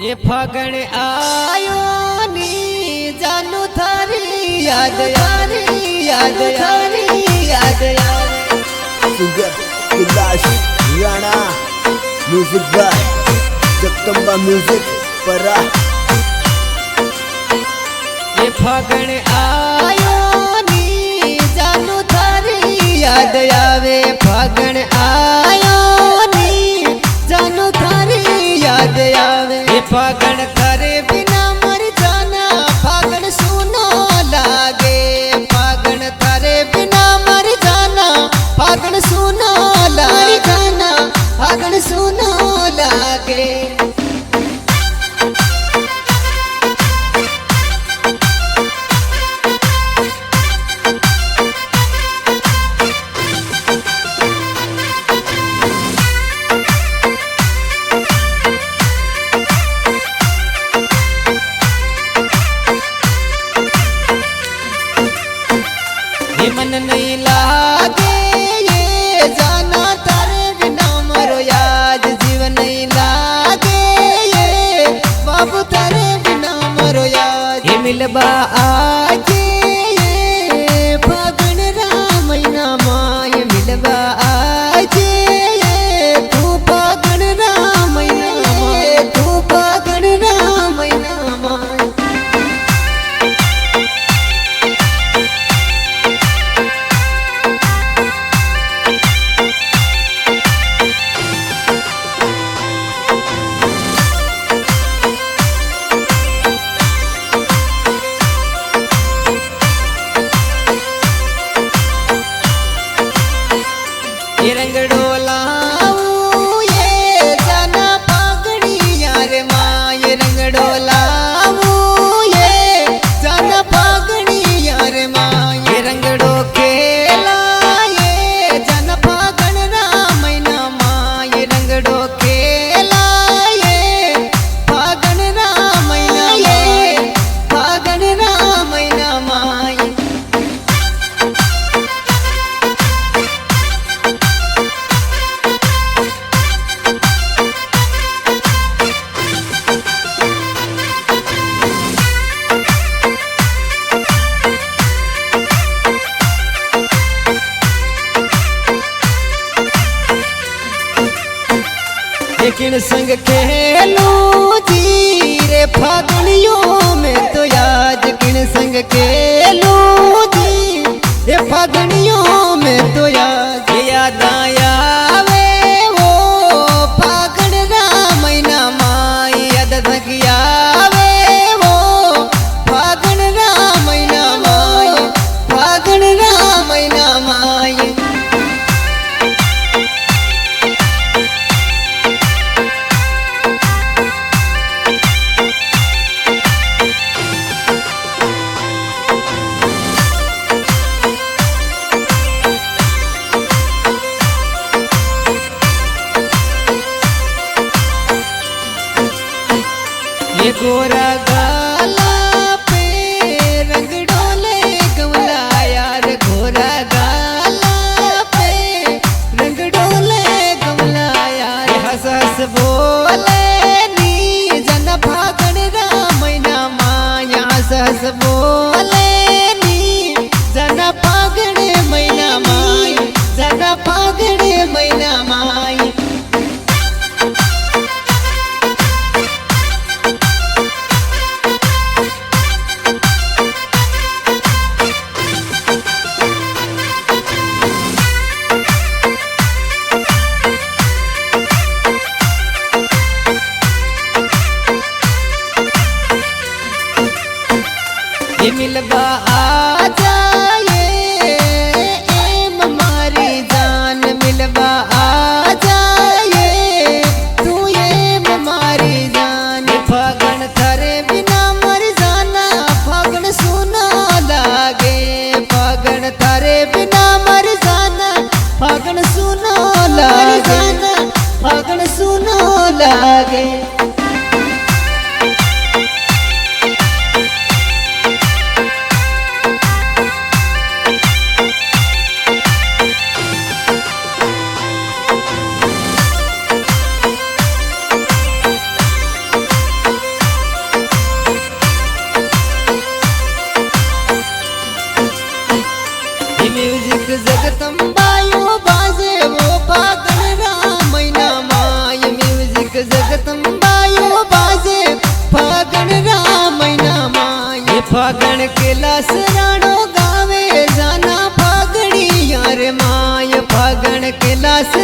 ये फगण आयो नी जानू थारी याद यारी याद यारी याद यारी singer Kailash Rana music by Jagdamba music परा। ये फगण आयो नी जानू थारी याद आवे फगण आयो नी जानू थारी याद आवे ये फगण करे बिना मर जाना फागण सुनो लागे फागण करे बिना मर जाना फागण सुनो लागे जाना फागण सुनो लागे। मन नहीं लागे ये जाना तारे बिना मरो याद जीव नहीं लागे ये बाबू तारे बिना मरो याद ये मिलबा आजे ये फागण रामैना माँ ये मिलबा आजे ये तू फागण रामैना माँ तू फागण रामैना माँ। ये रंग डोलाऊ ये जाना फागणी यार माँ ये रंग डोलाऊ ये जाना फागणी यार माँ ये रंग डो खेला ये जाना फागण रामैना माँ ये रंग डो खेला ये फागण रामैना ये फागण रामैना माँ। लेकिन संग खेलूं जी रे फागणियों में तो याद किन संग खेलूं जी रे फागणियों में तो याद आया वे वो फागण रामैना माई याद थकिया वे वो फागण रामैना माई फागण रामैना माई। ये गोरा गाला पे रंग डोले गवला यार गोरा गाला पे रंग डोले गवला यार हंस हंस बोले नी जन फागण रामैना माँ हंस हंस बोले नी जन फागण मैना माई जन फागण मैना माई। ये मिलबा आ जाए एम हमारी जान मिलबा आ जाए तू ये हमारी जान फागण थारे बिना मर जाना फागण सुनो लागे फागण थारे बिना मर जाना फागण सुनो लागे फागण सुनो लागे। फागण के लसराणो गावे जाना फागड़ी यार माय फागण के लस